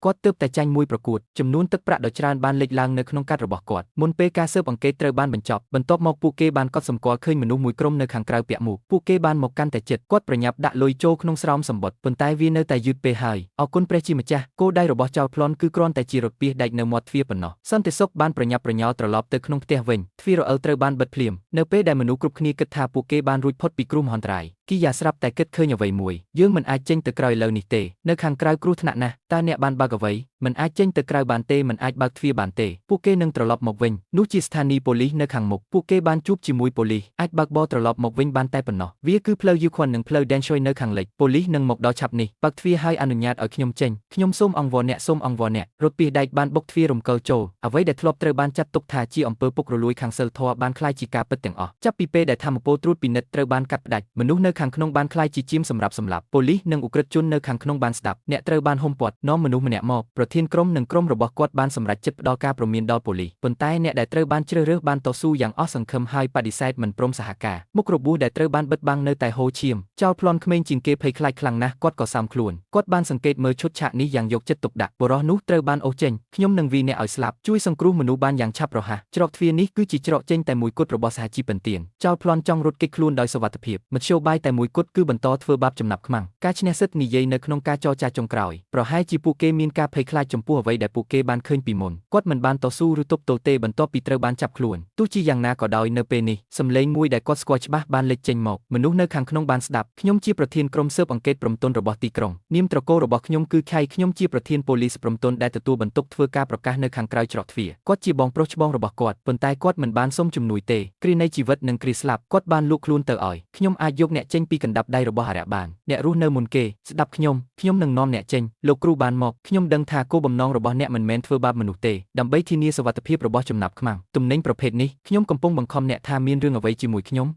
គាត់ទើបតែចាញ់មួយប្រកួតចំនួនទឹកប្រាក់ដ៏ច្រើនបានលេចឡើងនៅក្នុងកាត់របស់គាត់មុនពេលការស៊ើបអង្កេតត្រូវបានបញ្ចប់បន្ទាប់មកពួកគេបានកត់សម្គាល់ឃើញមនុស្សមួយក្រុមនៅខាងក្រៅពាក់មួកពួកគេបានមកកាន់តែជិតគាត់ប្រញាប់ដាក់លុយចូលក្នុងស្រោមសម្បត្តិប៉ុន្តែវានៅតែយឺតពេលហើយអរគុណព្រះជាម្ចាស់គោលដៅរបស់ចោរប្លន់គឺគ្រាន់តែជារពាសដែកនៅមាត់ទ្វារប៉ុណ្ណោះសន្តិសុខបានប្រញាប់ប្រញ័រត្រឡប់ទៅក្នុងផ្ទះវិញទ្វាររអិលត្រូវបានបិទភ្លាមនៅពេលដែលមនុស្សគ្រប់គ្នាគិតថាពួកគេបានរួចផុតពីគ្រោះមហន្តរាយគីយ៉ាស្រាប់តែគិតឃើញអ្វីមួយយើងមិនអាចចេញទៅក្រៅឥឡូវនេះទេនៅខាងក្រៅគ្រោះថ្នាក់ណាស់តើអ្នកបានបើកអ្វីមិនអាចចេញទៅក្រៅបានទេមិនអាចបើកទ្វារបានទេពួកគេនឹងត្រឡប់មកវិញនោះជាស្ថានីយ៍ប៉ូលីសនៅខាងមុខពួកគេបានជួបជាមួយប៉ូលីសអាចបើកបរត្រឡប់មកវិញបានតែប៉ុណ្ណោះវាគឺផ្លូវយូខ្វិននិងផ្លូវដែនឈុយនៅខាងលិចប៉ូលីសនឹងមកដល់ឆាប់នេះបើកទ្វារហើយអនុញ្ញាតឲ្យខ្ញុំចេញខ្ញុំសូមអង្វរអ្នកសូមអង្វរអ្នករថពាសដែកបានបុកទ្វាររំកិលចូលអ្វីដែលធ្លាប់ត្រូវបានចាត់ទុកថាជាអំពើពុករលួយខាងសិលធម៌បានក្លាយជាការពិតទាំងអស់ចាប់ពីពេលដែលធម្មពលត្រួតពិនិត្យត្រូវបានកាត់ផ្តាច់មនុស្សនៅខាងក្នុងបានក្លាយជាជាមសម្រាប់សម្លាប់ប៉ូលីសនិងឧក្រិដ្ឋជននៅខាងក្នុងបានស្ដាប់អ្នកត្រូវបានហុំព័ទ្ធនាំមនុស្សម្នាក់មកប្រធានក្រុមនិងក្រុមរបស់គាត់បានសម្រេចចិត្តផ្ដល់ការព្រមានដល់ប៉ូលីសប៉ុន្តែអ្នកដែលត្រូវបានជ្រើសរើសបានតស៊ូយ៉ាងអស់សង្ឃឹមហើយបដិសេធមិនព្រមសហការមុខរបួសដែលត្រូវបានបិទបាំងនៅតែហូរឈាមចោលប្លន់ក្មេងជាងគេភ័យខ្លាចខ្លាំងណាស់គាត់ក៏សាំខ្លួនគាត់បានសង្កេតមើលឈុតឆាកនេះយ៉ាងយកចិត្តទុកដាក់បុរសនោះត្រូវបានអូសចេញខ្ញុំនឹងវាយអ្នកឲ្យស្លាប់ជួយសង្គ្រោះមនុស្សបានយ៉ាងឆាប់រហ័សច្រកទ្វារនេះគឺជាច្រកចេញតែមួយគត់របស់សហជីពបន្ទានចោលប្លន់ចង់រត់គេចខ្លួនដោយសុវត្ថិភាពមធ្យោបាយតែមួយគត់គឺបន្តធ្វើបាបចំណាប់ខ្មាំងការឈ្នះសិទ្ធិនិយាយនៅក្នុងការចរចាចុងក្រោយប្រហែលជាពួកគេមានការភ័យខ្លាចចំពោះអ្វីដែលពួកគេបានឃើញពីមុនគាត់មិនបានតស៊ូឬទប់ទល់ទេបន្ទាប់ពីត្រូវបានចាប់ខ្លួនទោះជាយ៉ាងណាក៏ដោយនៅពេលនេះសម្លេងមួយដែលគាត់ស្គាល់ច្បាស់បានលេចចេញមកមនុស្សនៅខាងក្នុងបានស្ដាប់ខ្ញុំជាប្រធានក្រុមស៊ើបអង្កេតព្រំទុនរបស់ទីក្រុងនាមត្រកូលរបស់ខ្ញុំគឺខៃខ្ញុំជាប្រធានប៉ូលីសព្រំទុនដែលទទួលបន្ទុកធ្វើការប្រកាសនៅខាងក្រៅច្រកទ្វារគាត់ជាបងប្រុសច្បងរបស់គាត់ប៉ុន្តែគាត់មិនបានសុំជំនួយទេគ្រានៃជីវិតនិងគ្រាស្លាប់គាត់បានលក់ខ្លួនទៅឲ្យខ្ញុំអាចយកអ្នកចេញពីកណ្ដាប់ដៃរបស់អារ្យបានអ្នករស់នៅមុនគេស្ដាប់ខ្ញុំនឹងនាំអ្នកចេញលោកគ្រូបានមកខ្ញុំដឹងថាគោលបំណងរបស់អ្នកមិនមែនធ្វើបាបមនុស្សទេដើម្បីធានាសុវត្ថិភាពរបស់ចំណាប់ខ្មាំងទំនិញប្រភេទនេះខ្ញុំកំពុងបង្ខំអ្នកថាមានរឿងអ្វីជាមួយខ្ញុ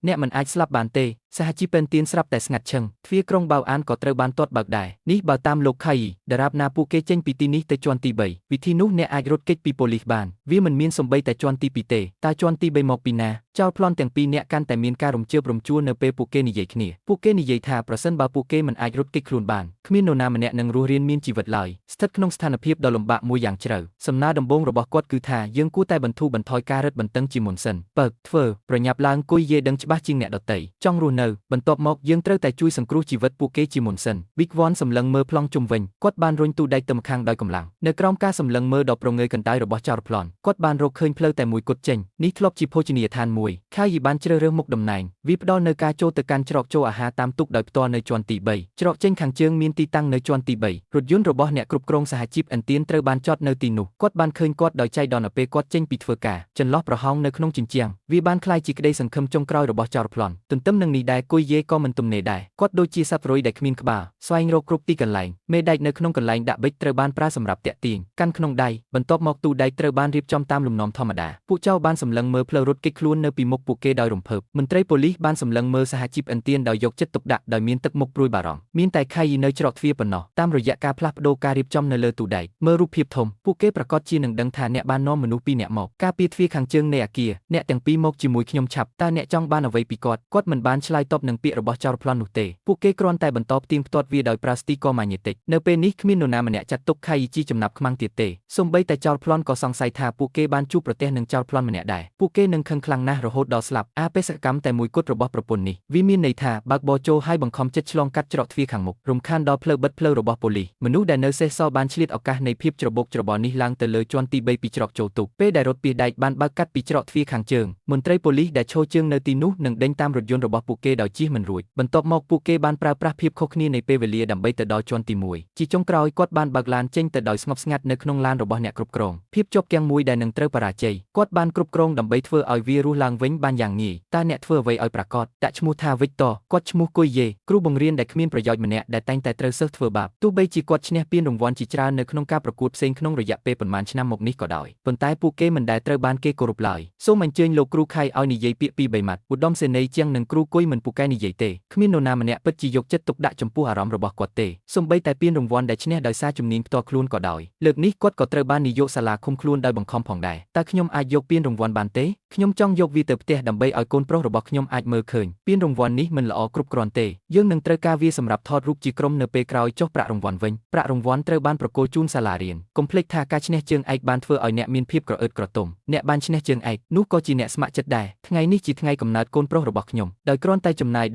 ំអ្នកមិនអាចស្លាប់បានទេសហជីពពេនទៀនស្រាប់តែស្ងាត់ឈឹងទ្វារក្រុងបៅអានក៏ត្រូវបានទាត់បើកដែរនេះបើតាមលោកខៃដរាបណាពួកគេចេញពីទីនេះទៅជាន់ទី3វិធីនោះអ្នកអាចរត់គេចពីប៉ូលីសបានវាមិនមានសំបីតែជាន់ទី2ទេតើជាន់ទី3មកពីណាចោលប្លន់ទាំងពីរអ្នកកាន់តែមានការរំជើបរំជួលនៅពេលពួកគេនិយាយគ្នាពួកគេនិយាយថាប្រសិនបើពួកគេមិនអាចរត់គេចខ្លួនបានគ្មាននរណាម្នាក់នឹងរស់រានមានជីវិតឡើយស្ថិតក្នុងស្ថានភាពដ៏លំបាកមួយយ៉ាងជ្រៅសំណើដំបូងរបស់គាត់គឺថាយើងគួរតែបន្ធូរបន្ថយការរឹតបន្តឹងជាមុនសិនបើកធ្វើប្រញាប់ឡើងគួយយេដឹងច្បាស់ជាងអ្នកដទៃចង់រស់នៅបន្ទាប់មកយើងត្រូវតែជួយសង្គ្រោះជីវិតពួកគេជាមុនសិន Big One សម្លឹងមើលប្លង់ជុំវិញគាត់បានរុញទូដែកទៅម្ខាងដោយកម្លាំងនៅក្រោមការសម្លឹងមើលដ៏ប្រងើយកន្តើយរបស់ចោរប្លន់គាត់បានរកឃើញផ្លូវតែមួយគត់ចេញនេះធ្លាប់ជាភោជនីយដ្ឋានមួយខៅយីបានជ្រើសរើសមុខតំណែងវាផ្ដល់នូវការចូលទៅកាន់ច្រកចូលអាហារតាមទូកដោយផ្ទាល់នៅជាន់ទី3ច្រកចេញខាងជើងមានទីតាំងនៅជាន់ទី3រថយន្តរបស់អ្នកគ្រប់គ្រងសហជីពអិនទៀនត្រូវបានចតនៅទីនោះគាត់បានឃើញគាត់ដោយចៃដន្យនៅពេលគាត់ចេញពីធ្វើការចន្លោះប្រហោងនៅក្នុងជញ្ជាំងវាបានក្លាយជាក្តីសង្ឃឹមចុងក្រោយរបស់ចោរប្លន់ទន្ទឹមនឹងនេះដែរគួយយេក៏មិនទំនេរដែរគាត់ដូចជាសត្វរុយដែលគ្មានក្បាលស្វែងរកគ្រប់ទីកន្លែងមេដែកនៅក្នុងកន្លែងដាក់ប៊ិចត្រូវបានប្រើសម្រាប់តាក់ទាញកាន់ក្នុងដៃបន្ទាប់មកទូដែកត្រូវបានរៀបចំតាមលំនាំធម្មតាពួកចៅបានសម្លឹងមើលផ្លូវរត់គេចខ្លួននៅពីមុខពួកគេដោយរំភើបមន្ត្រីប៉ូលីសបានសម្លឹងមើលសហជីពអិនទៀនដោយយកចិត្តទុកដាក់ដោយមានទឹកមុខព្រួយបារម្ភមានតែខៃនៅច្រកទ្វារប៉ុណ្ណោះតាមរយៈការផ្លាស់ប្ដូរការរៀបចំនៅលើទូដែកមើលរូបភាពធំពួកគេប្រកាសជានឹងដឹងថាអ្នកបាននាំមនុស្សពីរនាក់មកការពារទ្វារខាងជើងនៃអគារអ្នកទាំងពីរមកជាមួយខ្ញុំឆាប់តើអ្នកចង់បានអ្វីពីគាត់មិនបានឆ្លើយតបនឹងពាក្យរបស់ចោរប្លន់នោះទេពួកគេគ្រាន់តែបន្តផ្ទៀងផ្ទាត់វាដោយប្រើស្ទីកម៉ាញេទិកនៅពេលនេះគ្មាននរណាម្នាក់ចាត់ទុកខៃជីចំណាប់ខ្មាំងទៀតទេសូម្បីតែចោរប្លន់ក៏សង្ស័យថាពួកគេបានជួបប្រទះនឹងចោរប្លន់ម្នាក់ដែរពួកគេនឹងខឹងខ្លាំងណាស់រហូតដល់ស្លាប់បេសកកម្មតែមួយគត់របស់ប្រពន្ធនេះវាមានន័យថាបើកបោចូលហើយបង្ខំចិត្តឆ្លងកាត់ច្រកទ្វារខាងមុខរំខានដល់ផ្លូវបិទផ្លូវរបស់ប៉ូលីសមនុស្សដែលនៅសេសសល់បានឆ្លៀតឱកាសនៃភាពច្របូកច្របល់នេះឡើងទៅលើជាន់ទី3ពីច្រកចូលទូកពេលដែលរថពាសដែកបានបើកកាត់ពីច្រកទ្វារខាងជើងមន្ត្រីប៉ូលីសដែលឈរជើងនៅទីនោះនឹងដេញតាមរថយន្តរបស់ពួកគេដោយជិះមិនរួចបន្ទាប់មកពួកគេបានប្រើប្រាស់ភាពខុសគ្នានៃពេលវេលាដើម្បីទៅដល់ជាន់ទី1ជាចុងក្រោយគាត់បានបើកឡានចេញទៅដោយស្ងប់ស្ងាត់នៅក្នុងឡានរបស់អ្នកគ្រប់គ្រងភាពជាប់គាំងមួយដែលនឹងត្រូវបរាជ័យគាត់បានគ្រប់គ្រងដើម្បីធ្វើឲ្យវារស់ឡើងវិញបានយ៉ាងងាយតើអ្នកធ្វើអ្វីឲ្យប្រាកដដាក់ឈ្មោះថាវិកតគាត់ឈ្មោះគុយយេគ្រូបង្រៀនដែលគ្មានប្រយោជន៍ម្នាក់ដែលតែងតែត្រូវសិស្សធ្វើបាបទោះបីជាគាត់ឈ្នះពានរង្វាន់ជាច្រើននៅក្នុងការប្រកួតផ្សេងក្នុងរយៈពេលប៉ុន្មានឆ្នាំមកនេះក៏ដោយប៉ុន្តែពួកគេមិនដែលត្រូវបានគេគោរពឡើយសូមអញ្ជើញលោកគ្រូខៃឲ្យនិយាយពាក្យពីរបីម៉ាត់ឧត្តមសេនីយ៍ជាងនឹងគ្រូគុយម មិនពូកែនិយាយទេគ្មាននរណាម្នាក់ពិតជាយកចិត្តទុកដាក់ចំពោះអារម្មណ៍របស់គាត់ទេសូម្បីតែពានរង្វាន់ដែលឈ្នះដោយសារជំនាញផ្ទាល់ខ្លួនក៏ដោយលើកនេះគាត់ក៏ត្រូវបាននាយកសាលាឃុំខ្លួនដោយបង្ខំផងដែរតើខ្ញុំអាចយកពានរង្វាន់បានទេខ្ញុំចង់យកវាទៅផ្ទះដើម្បីឲ្យកូនប្រុសរបស់ខ្ញុំអាចមើលឃើញពានរង្វាន់នេះមិនល្អគ្រប់គ្រាន់ទេយើងនឹងត្រូវការវាសម្រាប់ថតរូបជាក្រុមនៅពេលក្រោយចុះប្រាក់រង្វាន់វិញប្រាក់រង្វាន់ត្រូវបានប្រគល់ជូនសាលារៀនកុំភ្លេចថាការឈ្នះជើងឯកបានធ្វើឲ្យអ្នកមានភាពក្រអឺតក្រទុំអ្នកបានឈ្នះជើងឯកនោះក៏ជាអ្នកស្ម័គ្រចិត្តដែរថ្ងៃនេះជាថ្ងៃកំណើតកូនប្រុសរបស់ខ្ញុំដោយគ្រាន់តែចំណាយ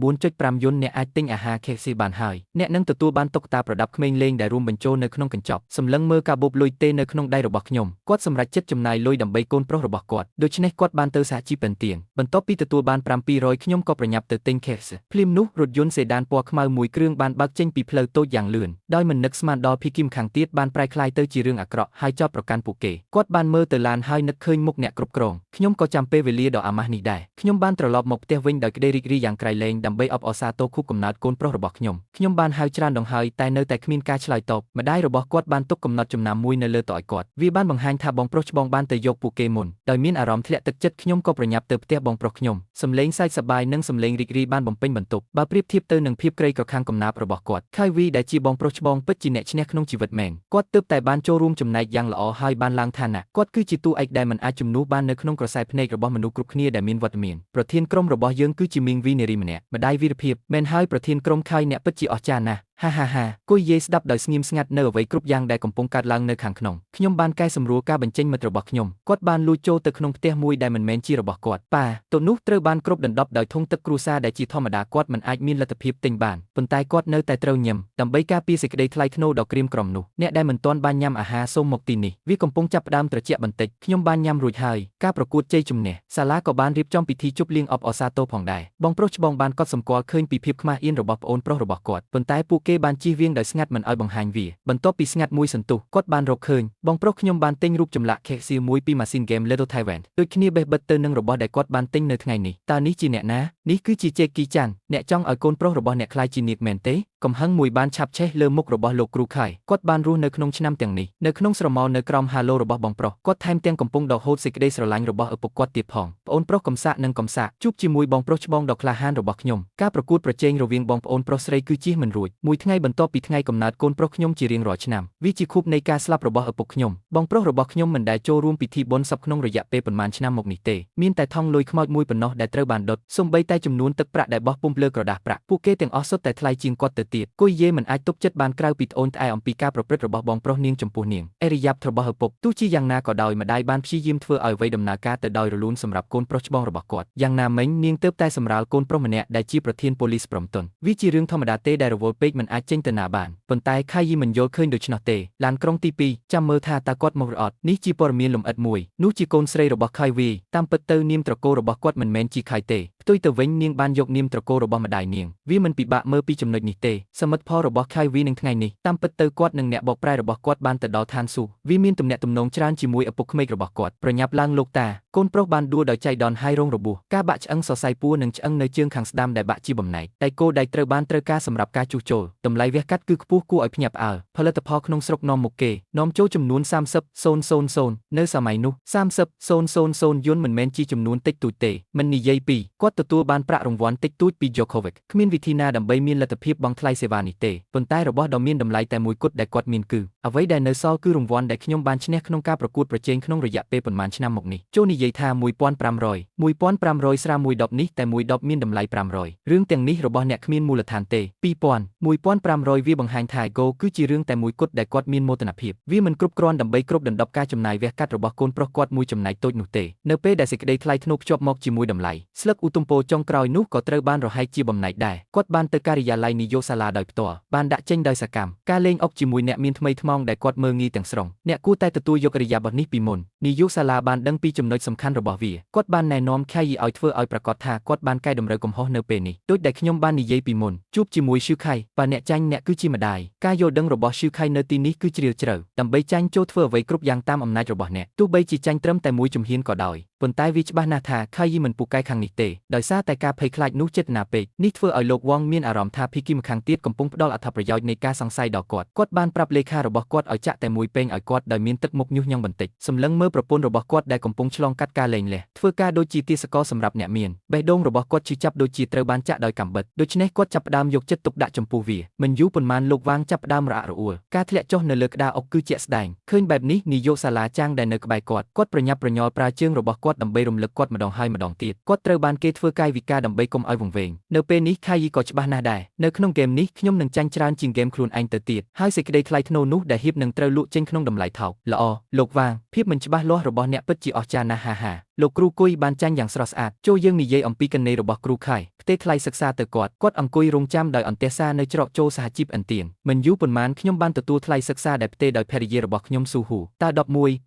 19.5 យន្តអ្នកអាចទិញអាហារ KFC បានហើយអ្នកនឹងទទួលបានតុក្កតាប្រដាប់ក្មេងលេងដែលរួមបញ្ចូលនៅក្នុងកញ្ចប់សម្លឹងមើលការបូបលុយទេនៅក្នុងដៃរបស់ខ្ញុំគាត់សម្រេចចិត្តចំណាយលុយដើម្បីកូនប្រុសរបស់គាត់ដូច្នេះគាត់បានទៅសហជីពពេនទៀងបន្ទាប់ពីទទួលបាន 700 ខ្ញុំក៏ប្រញាប់ទៅទិញ KFC ភ្លាមនោះរថយន្តសេដានពណ៌ខ្មៅមួយគ្រឿងបានបើកចេញពីផ្លូវតូចយ៉ាងលឿនដោយមិននឹកស្មានដល់ភីគីមខាងទៀតបានប្រែក្លាយទៅជារឿងអាក្រក់ហើយចោទប្រកាន់ពួកគេគាត់បានមើលទៅឡានហើយនឹកឃើញមុខអ្នកគ្រប់គ្រងខ្ញុំក៏ចាំពេលវេលាដ៏អាម៉ាស់នេះដែរខ្ញុំបានត្រឡប់មកផ្ទះវិញដោយក្តីរីករាយយ៉ាងក្រៃលែងដើម្បីអបអរសាទរខួបកំណើតកូនប្រុសរបស់ខ្ញុំបានហៅច្រើនដងហើយតែនៅតែគ្មានការឆ្លើយតបម្ដាយរបស់គាត់បានទុកកំណត់ចំណាំមួយនៅលើតុឲ្យគាត់វាបានបង្ហាញថាបងប្រុសច្បងបានទៅយកពួកគេមុនដោយមានអារម្មណ៍ធ្លាក់ទឹកចិត្តខ្ញុំក៏ប្រញាប់ទៅផ្ទះបងប្រុសខ្ញុំសំឡេងសើចសប្បាយនិងសំឡេងរីករាយបានបំពេញបន្ទប់បើប្រៀបធៀបទៅនឹងភាពក្រីក្រខាំងកំណាព្យរបស់គាត់ខៃវីដែលជាបងប្រុសច្បងពិតជាអ្នកឈ្នះក្នុងជីវិតមែនគាត់ទើបតែបានចូលរួមចំណែកយ៉ាងល្អហើយបានឡើងឋានៈគាត់គឺជាតួឯកដែលមិនអាចជំនួសបាននៅក្នុងក្រសែភ្នែករបស់មនុស្សគ្រប់គ្នាដែលមានវត្តមានប្រធានក្រុមរបស់យើងគឺជាមីងវីនារីម្នាក់ម្ដាយវីរភាពមែនហើយប្រធានក្រុមខៃអ្នកពិតជាអស្ចារ្យណាស់ហាគួយយាយស្ដាប់ដោយស្ងៀមស្ងាត់នៅអ្វីគ្រប់យ៉ាងដែលកំពុងកើតឡើងនៅខាងក្នុងខ្ញុំបានកែសម្រួលការបញ្ចេញមិត្តរបស់ខ្ញុំគាត់បានលួចចូលទៅក្នុងផ្ទះមួយដែលមិនមែនជារបស់គាត់ប៉ាទៅនោះត្រូវបានគ្របដណ្ដប់ដោយធុងទឹកគ្រួសារដែលជាធម្មតាគាត់មិនអាចមានលទ្ធភាពទិញបានប៉ុន្តែគាត់នៅតែត្រូវញ៉ាំដើម្បីការពារសេចក្តីថ្លៃថ្នូរដ៏ក្រៀមក្រំនោះអ្នកដែលមិនទាន់បានញ៉ាំអាហារសូមមកទីនេះវាកំពុងចាប់ផ្ដើមត្រជាក់បន្តិចខ្ញុំបានញ៉ាំរួចហើយការប្រកួតជ័យជំនះសាលាក៏បានរៀបចំពិធីជប់លៀងអបអរសាទរផងដែរបងប្រុសច្បងបានកត់សម្គាល់ឃើញពីភាពខ្មាស់អៀនរបស់ប្អូនប្រុសរបស់គាត់ប៉ុន្តែពួកគេបានជៀសវាងដោយស្ងាត់មិនឲ្យបង្ហាញវាបន្ទាប់ពីស្ងាត់មួយសន្ទុះគាត់បានរកឃើញបងប្រុសខ្ញុំបានទិញរូបចម្លាក់ KFC មួយពីម៉ាស៊ីនហ្គេម Little Taiwan ដូចគ្នាបេះបិទទៅនឹងរបស់ដែលគាត់បានទិញនៅថ្ងៃនេះតើនេះជាអ្នកណានេះគឺជាជេគីចាន់អ្នកចង់ឲ្យកូនប្រុសរបស់អ្នកក្លាយជានាគមែនទេកំហឹងមួយបានឆាប់ឆេះលើមុខរបស់លោកគ្រូខៃគាត់បានរស់នៅក្នុងឆ្នាំទាំងនេះនៅក្នុងស្រមោលនៅក្រោមហាឡូរបស់បងប្រុសគាត់ថែមទាំងកំពុងដកហូតសេចក្តីស្រឡាញ់របស់ឪពុកគាត់ទៀតផងប្អូនប្រុសកំសាកនិងកំសាកជួបជាមួយបងប្រុសច្បងដ៏ក្លាហានរបស់ខ្ញុំការប្រកួតប្រជែងរវាងបងប្អូនប្រុសស្រីគឺជៀសមិនរួចមួយថ្ងៃបន្ទាប់ពីថ្ងៃកំណើតកូនប្រុសខ្ញុំជារៀងរាល់ឆ្នាំវាជាខួបនៃការស្លាប់របស់ឪពុកខ្ញុំបងប្រុសរបស់ខ្ញុំមិនដែលចូលរួមពិធីបុណ្យសពក្នុងរយៈពេលប៉ុន្មានឆ្នាំមកនេះទេមានតែថង់លុយខ្មោចមួយប៉ុណ្ណោះដែលត្រូវបានដុតសូម្បីតែចំនួនទឹកប្រាក់ដែលបោះពុម្ពលើក្រដាសប្រាក់ពួកគេទាំងអស់សុទ្ធតែថ្លៃជាងគាត់ទៅទៀតគួយយេមិនអាចទប់ចិត្តបានក្រៅពីត្អូញត្អែអំពីការប្រព្រឹត្តរបស់បងប្រុសនាងចំពោះនាងអេរិយាបថរបស់ឪពុកទោះជាយ៉ាងណាក៏ដោយម្ដាយបានព្យាយាមធ្វើឲ្យអ្វីដំណើរការទៅដោយរលូនសម្រាប់កូនប្រុសច្បងរបស់គាត់យ៉ាងណាមិញនាងទើបតែសម្រាលកូនប្រុសម្នាក់ដែលជាប្រធានប៉ូលីសព្រមទន់វាជារឿងធម្មតាទេដែលរវល់ពេកមិនអាចចេញទៅណាបានប៉ុន្តែខៃយីមិនយល់ឃើញដូច្នោះទេឡានក្រុងទី2ចាំមើលថាតើគាត់មកឬអត់នេះជាព័ត៌មានលម្អិតមួយនោះជាកូនស្រីរបស់ខៃវីតាមពិតទៅនាមត្រកូលរបស់គាត់មិនមែនជាខៃទេផ្ទុយទៅវិញនាងបានយកនាមត្រកូលរបស់ម្ដាយនាងវាមិនពិបាកមើលពីចំណុចនេះទេសមិទ្ធផលរបស់ខៃវីនឹងថ្ងៃនេះតាមពិតទៅគាត់និងអ្នកបកប្រែរបស់គាត់បានទៅដល់ឋានសួគ៌វាមានទំនាក់ទំនងច្រើនជាមួយឪពុកក្មេករបស់គាត់ប្រញាប់ឡើងលោកតាកូនប្រុសបានដួលដោយចៃដន្យហើយរងរបួសការបាក់ឆ្អឹងសរសៃពួរនិងឆ្អឹងនៅជើងខាងស្ដាំដែលបាក់ជាបំណែកតែគោដែលត្រូវការសម្រាប់ការជួសជុលតម្លៃវះកាត់គឺខ្ពស់គួរឲ្យភ្ញាក់ផ្អើលផលិតផលក្នុងស្រុកនាំមុខគេនាំចូលចំនួន 30,000 នៅសម័យនោះ 30,000 យន្តមិនមែនជាចំនួនតិចតួចទេមិននិយាយពីគាត់ទទួលបានប្រាក់រង្វាន់តិចតួចពី Djokovic គ្មានវិធីណាដើម្បីមានលទ្ធភាពបង់ថ្លៃសេវានេះទេប៉ុន្តែរបស់ដ៏មានតម្លៃតែមួយគត់ដែលគាត់មានគឺអ្វីដែលនៅសល់គឺរង្វាន់ដែលខ្ញុំបានឈ្នះក្នុងការប្រកួតប្រជែងក្នុងរយៈពេលប៉ុន្មានឆ្នាំមកនេះចូលនិយាយថា 1,500 ស្រាមួយដប់នេះតែមួយដប់មានតម្លៃ 500រឿងទាំងនេះរបស់អ្នកគ្មានមូលដ្ឋានទេ 2,000 វាបង្ហាញថា Go គឺជារឿងតែមួយគត់ដែលគាត់មានមោទនភាពវាមិនគ្រប់គ្រាន់ដើម្បីគ្របដណ្ដប់ការចំណាយវះកាត់របស់កូនប្រុសគាត់មួយចំណែកតូចនោះទេនៅពេលដែលសេចក្តីថ្លៃថ្នូរភ្ជាប់មកជាមួយតម្លៃស្លឹកឧទំពោចុងក្រោយនោះក៏ត្រូវបានរហែកជាបំណែកដែរគាត់បានទៅការិយាល័យនាយកសាលាដោយផ្ទាល់បានដាក់ចេញដោយសកម្មការលេងអុកជាមួយអ្នកមានថ្មីថ្មោងដែលគាត់មើលងាយទាំងស្រុងអ្នកគួរតែទទួលយកឥរិយាបថនេះពីមុននាយកសាលាបានដឹងពីចំណុចសំខាន់របស់វាគាត់បានណែនាំខៃយីឲ្យធ្វើឲ្យប្រកាសថាគាត់បានកែតម្រូវកំហុសនៅពេលនេះដូចដែលខ្ញុំបាននិយាយពីមុនជួបជាមួយឈឺខៃបើអ្នកចាញ់អ្នកគឺជាម្ដាយការយល់ដឹងរបស់ឈឺខៃនៅទីនេះគឺជ្រាលជ្រៅដើម្បីចាញ់ចូលធ្វើអ្វីគ្រប់យ៉ាងតាមអំណាចរបស់អ្នកទោះបីជាចាញ់ត្រឹមតែមួយជំហានក៏ដោយ ប៉ុន្តែវាច្បាស់ណាស់ថាខៃយីមិនពូកែខាងនេះទេដោយសារតែការភ័យខ្លាចនោះចេតនាពេកនេះធ្វើឲ្យលោកវងមានអារម្មណ៍ថាភីគីម្ខាងទៀតកំពុងផ្ដល់អត្ថប្រយោជន៍នៃការសង្ស័យដល់គាត់គាត់បានប្រាប់លេខារបស់គាត់ឲ្យចាក់តែមួយពេងឲ្យគាត់ដោយមានទឹកមុខញុះញង់បន្តិចសម្លឹងមើលប្រពន្ធរបស់គាត់ដែលកំពុងឆ្លងកាត់ការលែងលះធ្វើការដូចជាទាសករសម្រាប់អ្នកមានបេះដូងរបស់គាត់ឈឺចាប់ដូចជាត្រូវបានចាក់ដោយកាំបិតដូច្នេះគាត់ចាប់ផ្ដើមយកចិត្តទុកដាក់ចំពោះវាមិនយូរប៉ុន្មានលោកវាងចាប់ផ្ដើមរអាក់រអួលការធ្លាក់ចុះនៅលើក្តារអុកគឺជាក់ស្ដែងឃើញបែបនេះនាយកសាលាចាងដែលនៅក្បែរគាត់ប្រញាប់ប្រញ័រប្រើជើងរបស់គាត់ដើម្បីរំលឹកគាត់ម្ដងហើយម្ដងទៀតគាត់ត្រូវបានគេធ្វើកាយវិការដើម្បីកុំឲ្យវង្វេងនៅពេលនេះខៃយីក៏ច្បាស់ណាស់ដែរនៅក្នុងហ្គេមនេះខ្ញុំនឹងចាញ់ច្រើនជាងហ្គេមខ្លួនឯងទៅទៀតហើយសេចក្តីថ្លៃថ្នូរនោះដែលហៀបនឹងត្រូវលក់ចេញក្នុងតម្លៃថោកល្អលោកវាងភាពមិនច្បាស់លាស់របស់អ្នកពិតជាអស្ចារ្យណាស់ហាលោកគ្រូគុយបានចាញ់យ៉ាងស្រស់ស្អាតចូលយើងនិយាយអំពីកណេរបស់គ្រូខៃផ្ទេរថ្លៃសិក្សាទៅគាត់អង្គុយរងចាំដោយអន្ទះសារនៅច្រកចូលសហជីពឥនទៀងមិនយូរប៉ុន្មានខ្ញុំបានទទួលថ្លៃសិក្សាដែលផ្ទេរដោយភរិយារបស់ខ្ញុំស៊ូហ៊ូតើ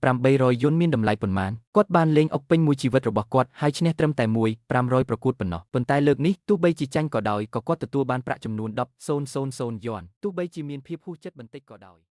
11,800 យុនមានតម្លៃប៉ុន្មានគាត់បានលេងអុកពេញមួយជីវិតរបស់គាត់ហើយឈ្នះត្រឹមតែ1,500ប្រកួតប៉ុណ្ណោះប៉ុន្តែលើកនេះទោះបីជាចាញ់ក៏ដោយក៏គាត់ទទួលបានប្រាក់ចំនួន10,000 យន់ទោះបីជាមានភាពហួសចិត្តបន្តិចក៏ដោយ